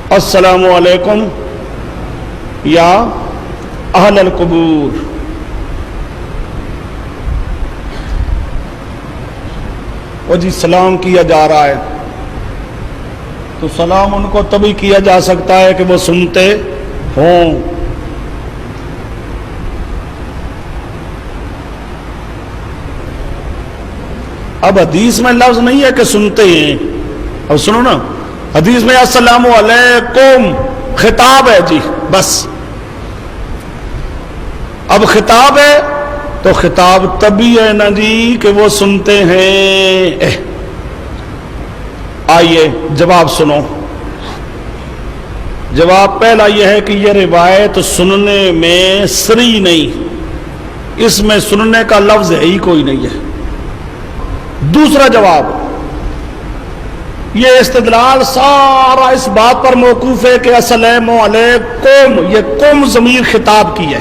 السلام علیکم یا اہل القبور۔ وہ جی سلام کیا جا رہا ہے تو سلام ان کو تبھی کیا جا سکتا ہے کہ وہ سنتے ہوں۔ اب حدیث میں لفظ نہیں ہے کہ سنتے ہیں۔ اب سنو نا، حدیث میں السلام علیکم خطاب ہے جی، بس۔ اب خطاب ہے تو خطاب تبھی ہے نا جی کہ وہ سنتے ہیں۔ آئیے جواب سنو۔ جواب پہلا یہ ہے کہ یہ روایت سننے میں سری نہیں، اس میں سننے کا لفظ ہے ہی کوئی نہیں ہے۔ دوسرا جواب، یہ استدلال سارا اس بات پر موقوف ہے کہ السلام علیکم، یہ قوم ضمیر خطاب کی ہے،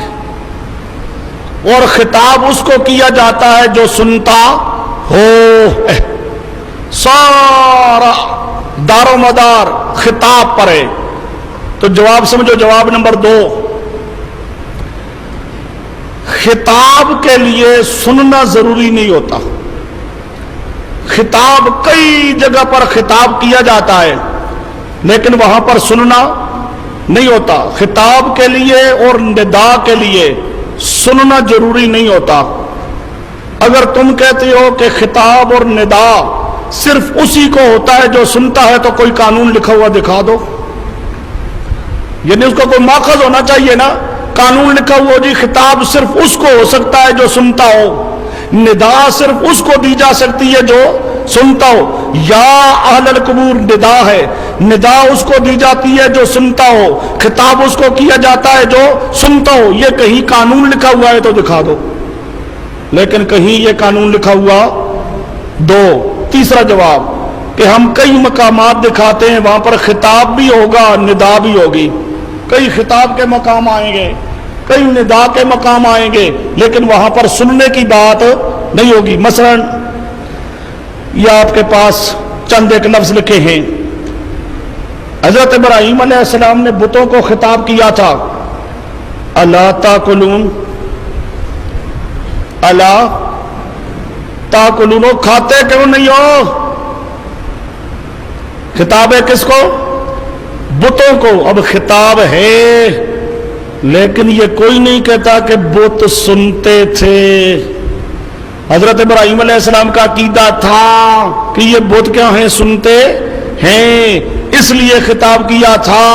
اور خطاب اس کو کیا جاتا ہے جو سنتا ہو۔ سارا دار و مدار خطاب پر ہے۔ تو جواب سمجھو، جواب نمبر 2، خطاب کے لیے سننا ضروری نہیں ہوتا۔ خطاب کئی جگہ پر خطاب کیا جاتا ہے لیکن وہاں پر سننا نہیں ہوتا۔ خطاب کے لیے اور ندا کے لیے سننا ضروری نہیں ہوتا۔ اگر تم کہتے ہو کہ خطاب اور ندا صرف اسی کو ہوتا ہے جو سنتا ہے تو کوئی قانون لکھا ہوا دکھا دو، یعنی اس کو کوئی ماخذ ہونا چاہیے نا۔ قانون لکھا ہوا جی خطاب صرف اس کو ہو سکتا ہے جو سنتا ہو، ندا صرف اس کو دی جا سکتی ہے جو سنتا ہو۔ یا اہل القبور ندا ہے، ندا اس کو دی جاتی ہے جو سنتا ہو، خطاب اس کو کیا جاتا ہے جو سنتا ہو۔ یہ کہیں قانون لکھا ہوا ہے تو دکھا دو، لیکن کہیں یہ قانون لکھا ہوا دو۔ تیسرا جواب کہ ہم کئی مقامات دکھاتے ہیں وہاں پر خطاب بھی ہوگا ندا بھی ہوگی، کئی خطاب کے مقام آئیں گے، کئی ندا کے مقام آئیں گے، لیکن وہاں پر سننے کی بات نہیں ہوگی۔ مثلا یہ آپ کے پاس چند ایک لفظ لکھے ہیں۔ حضرت ابراہیم علیہ السلام نے بتوں کو خطاب کیا تھا، الا تاکلون، الا تاکلون، کھاتے کیوں نہیں ہو؟ خطاب ہے کس کو؟ بتوں کو۔ اب خطاب ہے لیکن یہ کوئی نہیں کہتا کہ بت سنتے تھے۔ حضرت ابراہیم علیہ السلام کا عقیدہ تھا کہ یہ بت کیا ہیں؟ سنتے ہیں، اس لیے خطاب کیا تھا۔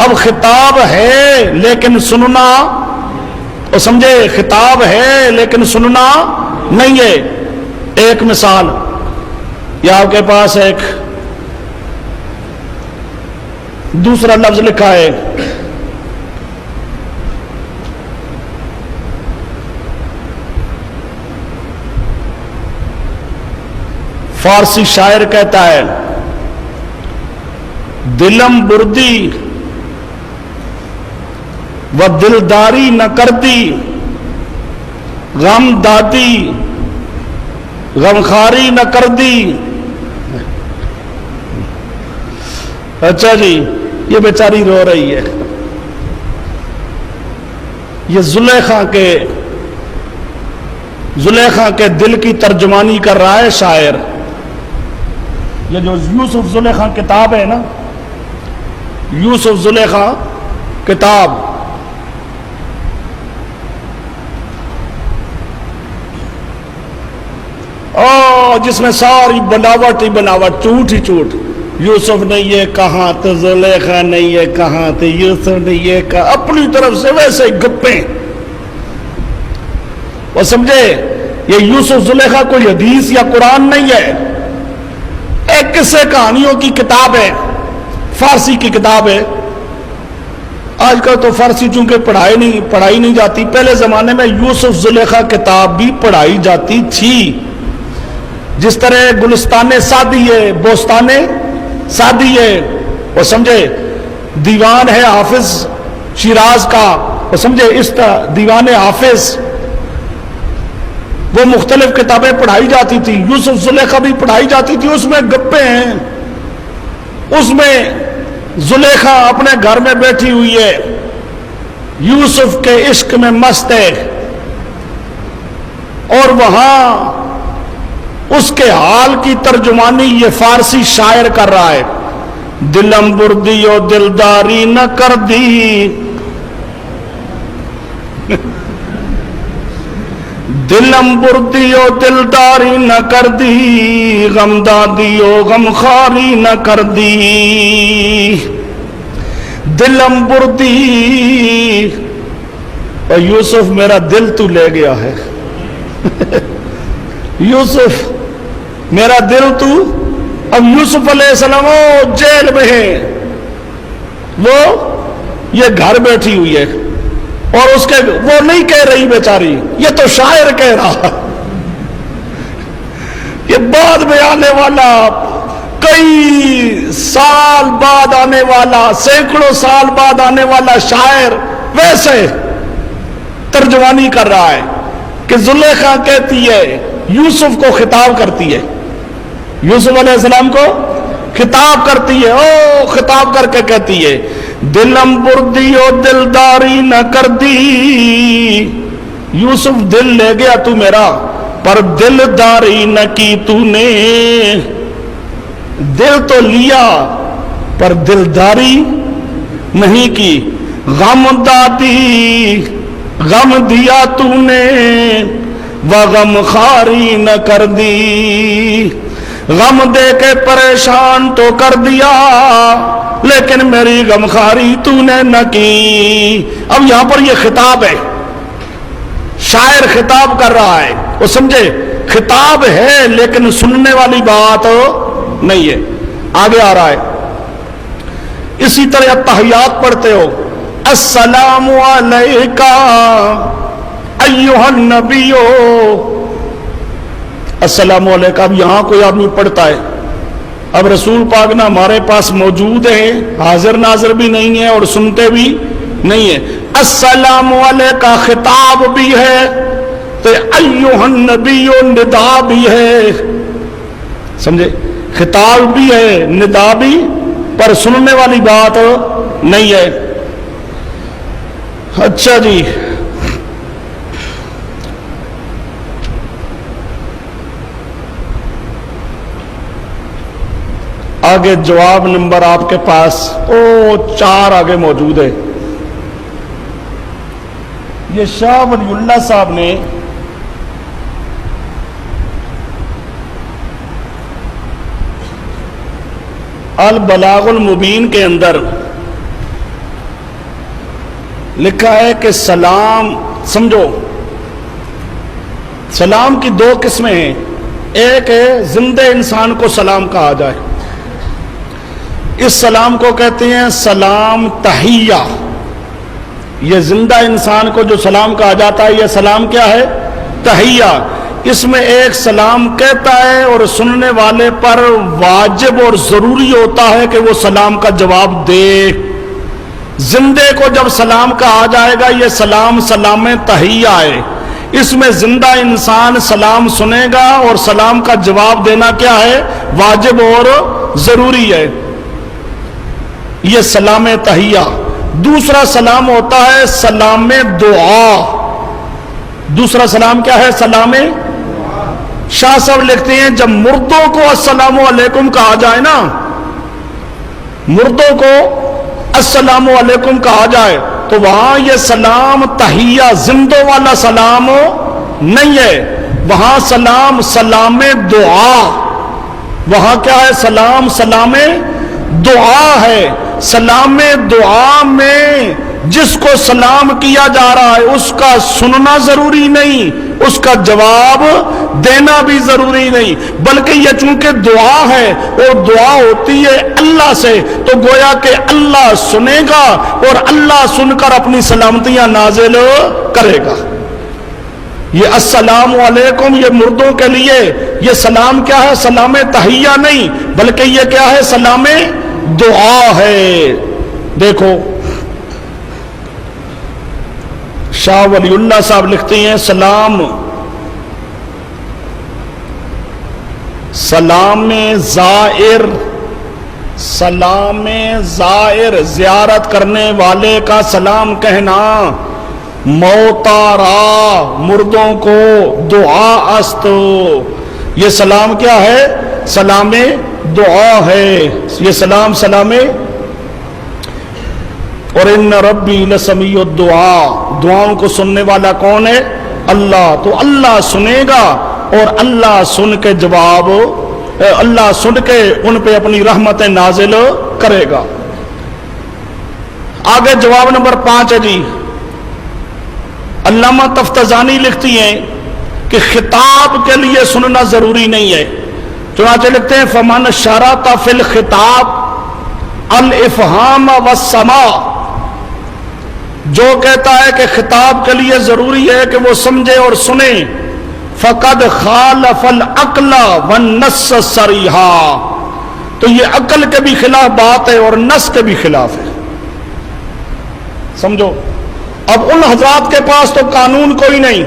اب خطاب ہے لیکن سننا، اور سمجھے، خطاب ہے لیکن سننا نہیں ہے۔ ایک مثال، یہ آپ کے پاس ایک دوسرا لفظ لکھا ہے، فارسی شاعر کہتا ہے، دلم بردی و دلداری نہ کردی، غم دادی غمخاری نہ کردی۔ اچھا جی، یہ بیچاری رو رہی ہے، یہ زلیخا کے دل کی ترجمانی کر رہا ہے شاعر۔ یہ جو یوسف زلیخا کتاب ہے نا، یوسف زلیخا کتاب، جس میں ساری بناوٹ ہی بناوٹ، جھوٹ ہی جھوٹ، یوسف نے یہ کہا تو زلیخا نے یہ کہا تو یوسف نے یہ کہا، اپنی طرف سے ویسے گپیں۔ وہ سمجھے، یہ یوسف زلیخا کوئی حدیث یا قرآن نہیں ہے، ایک قصے کہانیوں کی کتاب ہے، فارسی کی کتاب ہے۔ آج کل تو فارسی چونکہ پڑھائی نہیں جاتی، پہلے زمانے میں یوسف زلیخا کتاب بھی پڑھائی جاتی تھی۔ جس طرح گلستان سعدی ہے، بوستان سعدی ہے، وہ سمجھے، دیوان ہے حافظ شیراز کا، وہ سمجھے، اس دیوان حافظ، وہ مختلف کتابیں پڑھائی جاتی تھی۔ یوسف زلیخا بھی پڑھائی جاتی تھی، اس میں گپیں ہیں، اس میں زلیخا اپنے گھر میں بیٹھی ہوئی ہے، یوسف کے عشق میں مست ہے، اور وہاں اس کے حال کی ترجمانی یہ فارسی شاعر کر رہا ہے، دلم بردی و دلداری نہ کر دی، دلم بردی و دلداری نہ کر دی، غم دادی و غم خاری نہ کر دی، دلم بردی، اور یوسف میرا دل تو لے گیا ہے، یوسف میرا دل تو، اب یوسف علیہ السلام وہ جیل میں ہے، وہ یہ گھر بیٹھی ہوئی ہے، اور اس کے وہ نہیں کہہ رہی بیچاری، یہ تو شاعر کہہ رہا، یہ بعد میں آنے والا، کئی سال بعد آنے والا، سینکڑوں سال بعد آنے والا شاعر ویسے ترجمانی کر رہا ہے کہ زلیخا کہتی ہے، یوسف کو خطاب کرتی ہے، یوسف علیہ السلام کو خطاب کرتی ہے، او خطاب کر کے کہتی ہے، دلم بردی و دلداری نہ کر دی، یوسف دل لے گیا تو میرا، پر دلداری نہ کی تو نے، دل تو لیا پر دلداری نہیں کی، غم دادی غم دیا تو نے، و غم خاری نہ کر دی، غم دے کے پریشان تو کر دیا، لیکن میری غمخاری تو نے نہ کی۔ اب یہاں پر یہ خطاب ہے، شاعر خطاب کر رہا ہے، وہ سمجھے خطاب ہے لیکن سننے والی بات نہیں ہے۔ آگے آ رہا ہے، اسی طرح تحیات پڑھتے ہو، السلام علیکہ ایھا النبی، السلام علیکم۔ اب یہاں کوئی آدمی پڑھتا ہے، اب رسول پاک نہ ہمارے پاس موجود ہے، حاضر ناظر بھی نہیں ہے اور سنتے بھی نہیں ہے، السلام علیکہ خطاب بھی ہے تو ایھا النبی ندا بھی ہے، سمجھے، خطاب بھی ہے ندا بھی، پر سننے والی بات نہیں ہے۔ اچھا جی، آگے جواب نمبر آپ کے پاس 4 آگے موجود ہے۔ یہ شاہ ولی اللہ صاحب نے البلاغ المبین کے اندر لکھا ہے کہ سلام، سمجھو سلام کی 2 قسمیں ہیں، ایک ہے زندہ انسان کو سلام کہا جائے، اس سلام کو کہتے ہیں سلام تحیہ، یہ زندہ انسان کو جو سلام کہا جاتا ہے یہ سلام کیا ہے؟ تحیہ۔ اس میں ایک سلام کہتا ہے اور سننے والے پر واجب اور ضروری ہوتا ہے کہ وہ سلام کا جواب دے۔ زندے کو جب سلام کہا جائے گا یہ سلام سلام تحیہ ہے، اس میں زندہ انسان سلام سنے گا اور سلام کا جواب دینا کیا ہے؟ واجب اور ضروری ہے، یہ سلام تحیہ۔ دوسرا سلام ہوتا ہے سلام دعا، دوسرا سلام کیا ہے؟ سلام۔ شاہ صاحب لکھتے ہیں جب مردوں کو السلام علیکم کہا جائے نا، مردوں کو السلام علیکم کہا جائے تو وہاں یہ سلام تحیہ زندوں والا سلام نہیں ہے، وہاں سلام سلام دعا، وہاں کیا ہے؟ سلام سلام دعا ہے۔ سلام دعا میں جس کو سلام کیا جا رہا ہے اس کا سننا ضروری نہیں، اس کا جواب دینا بھی ضروری نہیں، بلکہ یہ چونکہ دعا ہے اور دعا ہوتی ہے اللہ سے، تو گویا کہ اللہ سنے گا اور اللہ سن کر اپنی سلامتیاں نازل کرے گا۔ یہ السلام علیکم یہ مردوں کے لیے یہ سلام کیا ہے؟ سلام تحیہ نہیں، بلکہ یہ کیا ہے؟ سلام دعا ہے۔ دیکھو شاہ ولی اللہ صاحب لکھتے ہیں سلام سلام زائر سلام زائر زیارت کرنے والے کا سلام کہنا، موتارا مردوں کو دعا است، یہ سلام کیا ہے؟ سلام دعا ہے، یہ سلام اور ان ربی لسمیع الدعا، دعاؤں کو سننے والا کون ہے؟ اللہ، تو اللہ سنے گا اور اللہ سن کے جواب، اللہ سن کے ان پہ اپنی رحمت نازل کرے گا۔ آگے جواب نمبر 5 ہے جی، علامہ تفتزانی لکھتی ہیں کہ خطاب کے لیے سننا ضروری نہیں ہے، چنانچہ لکھتے ہیں فمن شرط فی الخطاب الافہام والسماع، جو کہتا ہے کہ خطاب کے لیے ضروری ہے کہ وہ سمجھے اور سنے، فقد خالف العقل والنص صریحا، تو یہ عقل کے بھی خلاف بات ہے اور نص کے بھی خلاف ہے۔ سمجھو، اب ان حضرات کے پاس تو قانون کوئی نہیں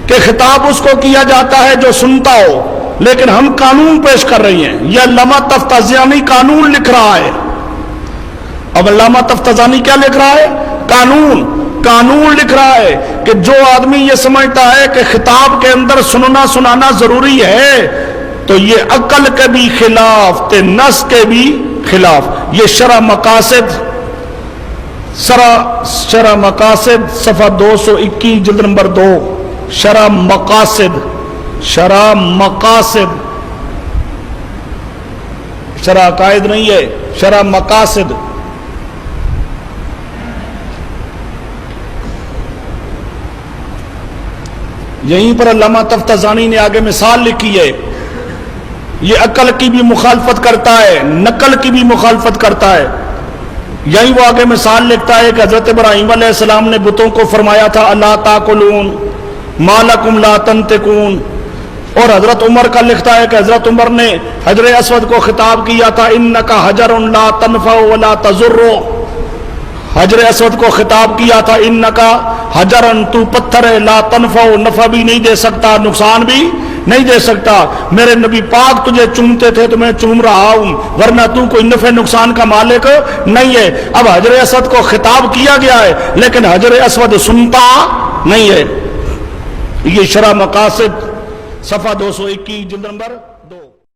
کہ خطاب اس کو کیا جاتا ہے جو سنتا ہو، لیکن ہم قانون پیش کر رہی ہیں، یہ علامہ تفتزانی قانون لکھ رہا ہے۔ اب علامہ تفتزانی کیا لکھ رہا ہے؟ قانون لکھ رہا ہے کہ جو آدمی یہ سمجھتا ہے کہ خطاب کے اندر سننا سنانا ضروری ہے، تو یہ عقل کے بھی خلاف تے نص کے بھی خلاف۔ یہ شرح مقاصد صفحہ 221 جلد نمبر 2، شرح مقاصد، شرح عقائد نہیں ہے، شرح مقاصد۔ یہیں پر علامہ تفتزانی نے آگے مثال لکھی ہے، یہ عقل کی بھی مخالفت کرتا ہے، نقل کی بھی مخالفت کرتا ہے۔ یہیں وہ آگے مثال لکھتا ہے کہ حضرت ابراہیم علیہ السلام نے بتوں کو فرمایا تھا الا تاکلون ما لکم لا تنطقون، اور حضرت عمر کا لکھتا ہے کہ حضرت عمر نے حجر اسود کو خطاب کیا تھا انک حجر لا تنفع ولا تضر، حجر اسود کو خطاب کیا تھا انک حجر، تو پتھر ہے، لا تنفع، نفع بھی نہیں دے سکتا نقصان بھی نہیں دے سکتا، میرے نبی پاک تجھے چومتے تھے تو میں چوم رہا ہوں، ورنہ تو کوئی نفع نقصان کا مالک نہیں ہے۔ اب حجر اسود کو خطاب کیا گیا ہے لیکن حجر اسود سنتا نہیں ہے۔ یہ شرح مقاصد صفحہ 221 جلد نمبر